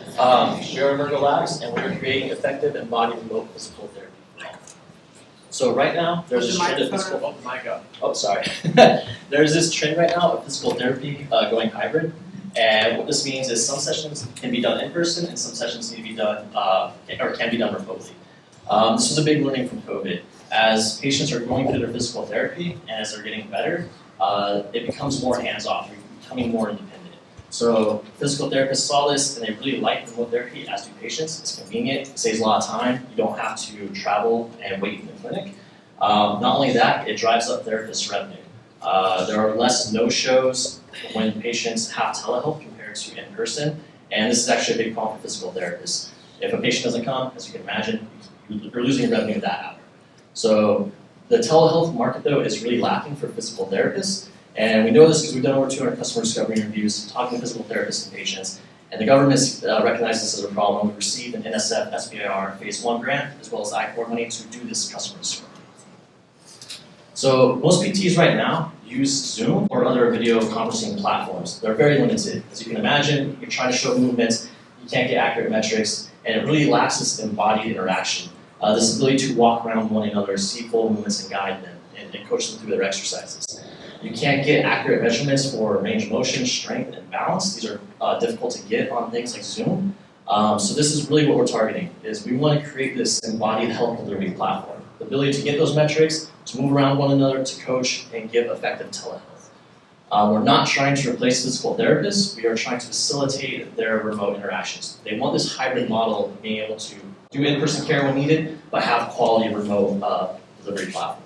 We are Immergo Labs, and we're creating effective embodied remote physical therapy. So right now, there's this trend of physical. Oh, sorry. There's this trend right now of physical therapy going hybrid, and what this means is some sessions can be done in person, and some sessions need to be done or can be done remotely. This was a big learning from COVID. As patients are going through their physical therapy and as they're getting better, it becomes more hands-off. You're becoming more independent. So physical therapists saw this and they really like remote therapy, as do patients. It's convenient, it saves a lot of time. You don't have to travel and wait in the clinic. Not only that, it drives up therapist revenue. There are less no-shows when patients have telehealth compared to in-person, and this is actually a big problem for physical therapists. If a patient doesn't come, as you can imagine, you're losing revenue that hour. So the telehealth market, though, is really lacking for physical therapists. And we know this because we've done over 200 customer discovery interviews talking to physical therapists and patients. And the government's recognized this as a problem. We received an NSF SBIR Phase 1 grant, as well as ICOR money to do this customer discovery. So most PTs right now use Zoom or other video conferencing platforms. They're very limited. As you can imagine, you're trying to show movements, you can't get accurate metrics, and it really lacks this embodied interaction. This ability to walk around one another, see full movements and guide them, and coach them through their exercises. You can't get accurate measurements for range of motion, strength, and balance. These are difficult to get on things like Zoom. So this is really what we're targeting, is we want to create this embodied health delivery platform. The ability to get those metrics, to move around one another, to coach, and give effective telehealth. We're not trying to replace physical therapists. We are trying to facilitate their remote interactions. They want this hybrid model of being able to do in-person care when needed, but have quality remote delivery platform.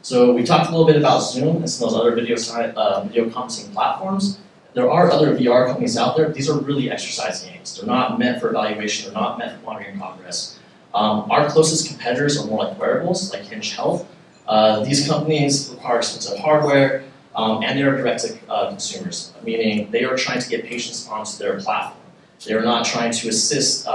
So we talked a little bit about Zoom and some of those other video conferencing platforms. There are other VR companies out there. These are really exercise games. They're not meant for evaluation. They're not meant for monitoring progress. Our closest competitors are more like wearables, like Hinge Health. These companies require expensive hardware, and they are direct to consumers, meaning they are trying to get patients onto their platform. They are not trying to assist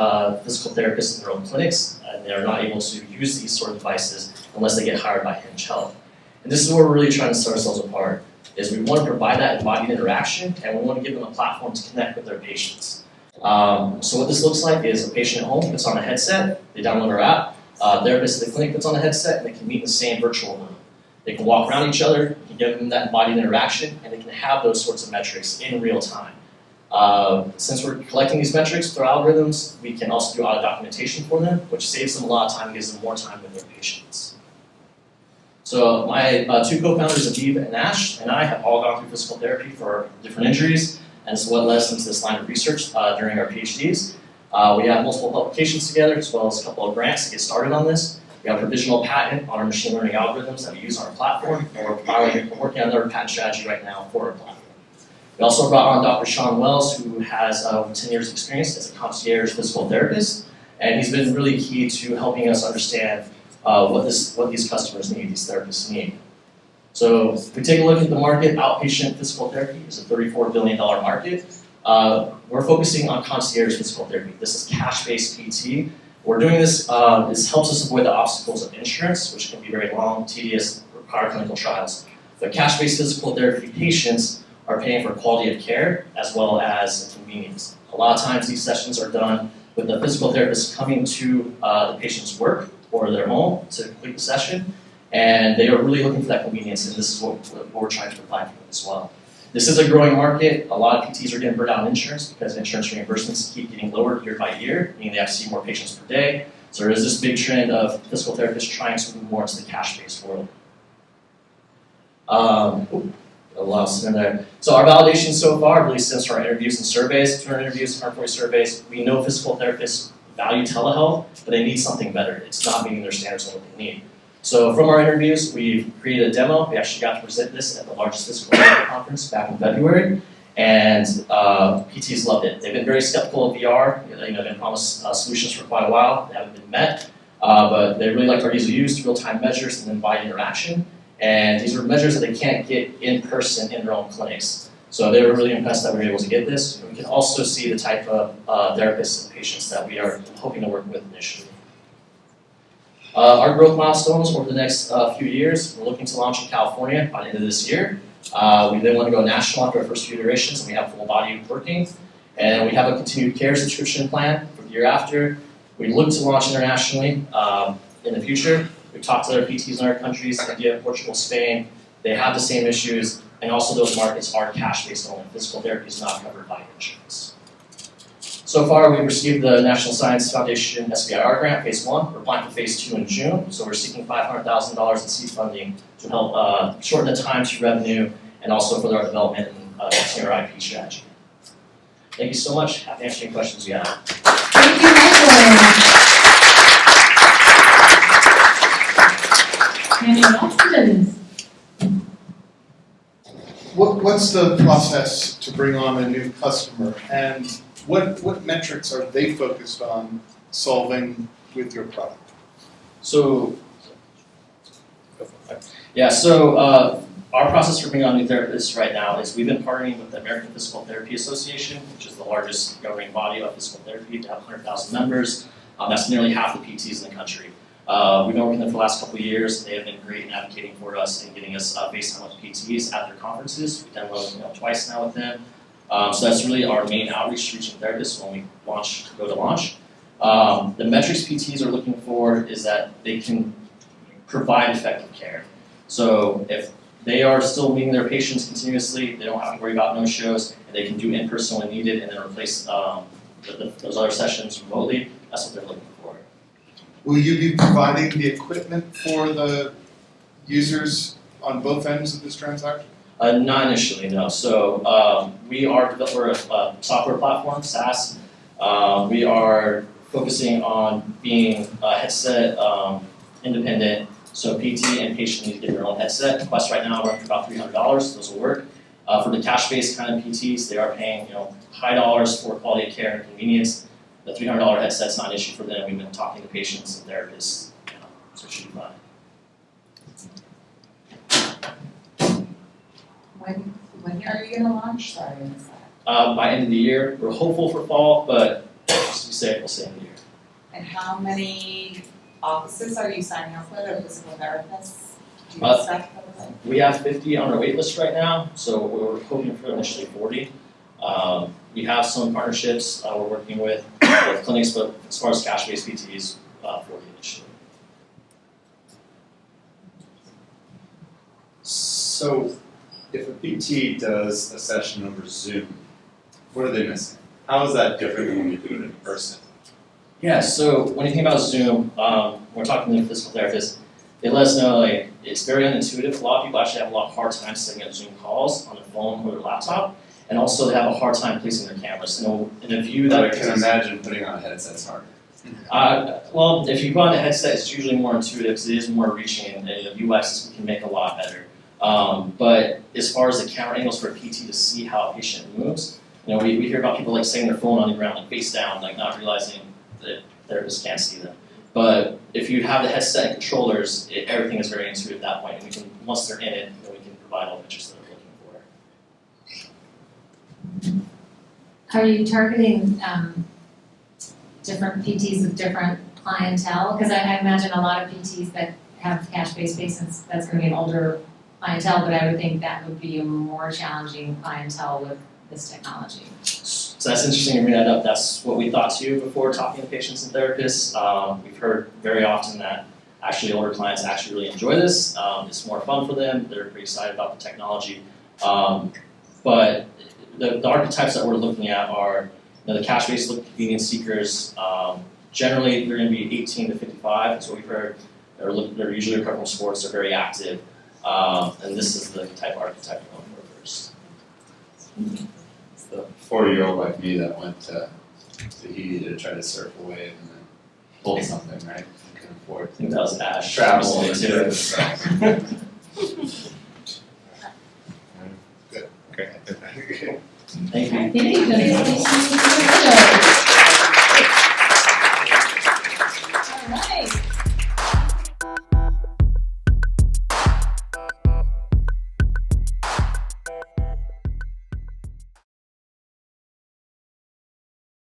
physical therapists in their own clinics, and they are not able to use these sort of devices unless they get hired by Hinge Health. And this is where we're really trying to set ourselves apart, is we want to provide that embodied interaction, and we want to give them a platform to connect with their patients. So what this looks like is a patient at home puts on a headset, they download our app, therapist at the clinic puts on a headset, and they can meet in the same virtual room. They can walk around each other, we can give them that embodied interaction, and they can have those sorts of metrics in real time. Since we're collecting these metrics through algorithms, we can also do auto documentation for them, which saves them a lot of time and gives them more time with their patients. So my two co-founders, Aviv and Ash, and I have all gone through physical therapy for different injuries, and this is what led us into this line of research during our PhDs. We have multiple publications together, as well as a couple of grants to get started on this. We have a provisional patent on our machine learning algorithms that we use on our platform, and we're working on another patent strategy right now for our platform. We also brought on Dr. Sean Wells, who has over 10 years experience as a concierge physical therapist, and he's been really key to helping us understand what these customers need, these therapists need. So if we take a look at the market, outpatient physical therapy is a $34 billion market. We're focusing on concierge physical therapy. This is cash-based PT. We're doing this, this helps us avoid the obstacles of insurance, which can be very long, tedious, require clinical trials. The cash-based physical therapy patients are paying for quality of care as well as convenience. A lot of times these sessions are done with the physical therapist coming to the patient's work or their home to complete the session, and they are really looking for that convenience, and this is what we're trying to provide for them as well. This is a growing market. A lot of PTs are getting burned out on insurance because insurance reimbursements keep getting lower year by year, meaning they have to see more patients per day. So there is this big trend of physical therapists trying to move more into the cash-based world. A lot in there. So our validation so far really stems from our interviews and surveys, 200 interviews, 140 surveys. We know physical therapists value telehealth, but they need something better. It's not meeting their standards of what they need. So from our interviews, we've created a demo. We actually got to present this at the largest physical therapy conference back in February, and PTs loved it. They've been very skeptical of VR. They've been promised solutions for quite a while. They haven't been met, but they really liked our ease of use, real-time measures, and embodied interaction. And these are measures that they can't get in person in their own clinics. So they were really impressed that we were able to get this. We can also see the type of therapists and patients that we are hoping to work with initially. Our growth milestones over the next few years, we're looking to launch in California by the end of this year. We then want to go national after our first few iterations, and we have full body working. And we have a continued care subscription plan for the year after. We look to launch internationally in the future. We've talked to other PTs in other countries, India, Portugal, Spain. They have the same issues, and also those markets are cash-based only. Physical therapy is not covered by insurance. So far, we've received the National Science Foundation SBIR grant, phase 1. We're applying for phase 2 in June, so we're seeking $500,000 in seed funding to help shorten the time to revenue and also for our development and continuing our IP strategy. Thank you so much. Happy to answer any questions you have. Thank you, Michael. Any questions? What's the process to bring on a new customer, and what metrics are they focused on solving with your product? So our process for bringing on new therapists right now is we've been partnering with the American Physical Therapy Association, which is the largest governing body of physical therapy. They have 100,000 members. That's nearly half the PTs in the country. We've been working with them for the last couple of years. They have been great in advocating for us and getting us FaceTime with PTs at their conferences. We've done one twice now with them. So that's really our main outreach to reaching therapists when we go to launch. The metrics PTs are looking for is that they can provide effective care. So if they are still meeting their patients continuously, they don't have to worry about no-shows, and they can do in-person when needed and then replace those other sessions remotely. That's what they're looking for. Will you be providing the equipment for the users on both ends of this transaction? Not initially, no. So we're a software platform, SaaS. We are focusing on being headset independent. So PT and patient need to get their own headset. Quest right now running for about $300. Those will work. For the cash-based kind of PTs, they are paying high dollars for quality of care and convenience. The $300 headset's not an issue for them. We've been talking to patients and therapists, so it should be fine. When are you going to launch? Sorry, I missed that. By end of the year, we're hopeful for fall, but just to be safe, we'll say end of the year. And how many offices are you signing up with, or physical therapists? Do you expect those? We have 50 on our wait list right now, so we're hoping for initially 40. We have some partnerships we're working with clinics, but as far as cash-based PTs, 40 initially. So, if a PT does a session over Zoom, what are they missing? How is that different than when you do it in person? Yeah, so when you think about Zoom, we're talking to physical therapists, they let us know it's very unintuitive. A lot of people actually have a lot of hard time setting up Zoom calls on their phone or their laptop, and also they have a hard time placing their cameras in a view that I can imagine putting on a headset's harder. Well, if you put on the headset, it's usually more intuitive because it is more reaching, and UX can make a lot better. But as far as the camera angles for a PT to see how a patient moves, we hear about people setting their phone on the ground, face down, not realizing that therapists can't see them. But if you have the headset and controllers, everything is very intuitive at that point, and we can, once they're in it, we can provide all the pictures that they're looking for. Are you targeting different PTs with different clientele? Because I imagine a lot of PTs that have cash-based patients, that's going to be an older clientele, but I would think that would be a more challenging clientele with this technology. So that's interesting to bring that up. That's what we thought too before talking to patients and therapists. We've heard very often that actually older clients actually really enjoy this. It's more fun for them. They're pretty excited about the technology. But the archetypes that we're looking at are the cash-based convenience seekers. Generally, they're going to be 18 to 55. That's what we've heard. They're usually recovering from sports. They're very active. And this is the type of archetype we're going for first. It's the 4-year-old like me that went to Tahiti to try to surf a wave and then pulled something, right? You can afford I think that was Ash. travel and too. Good. Okay. Thank you. Thank you.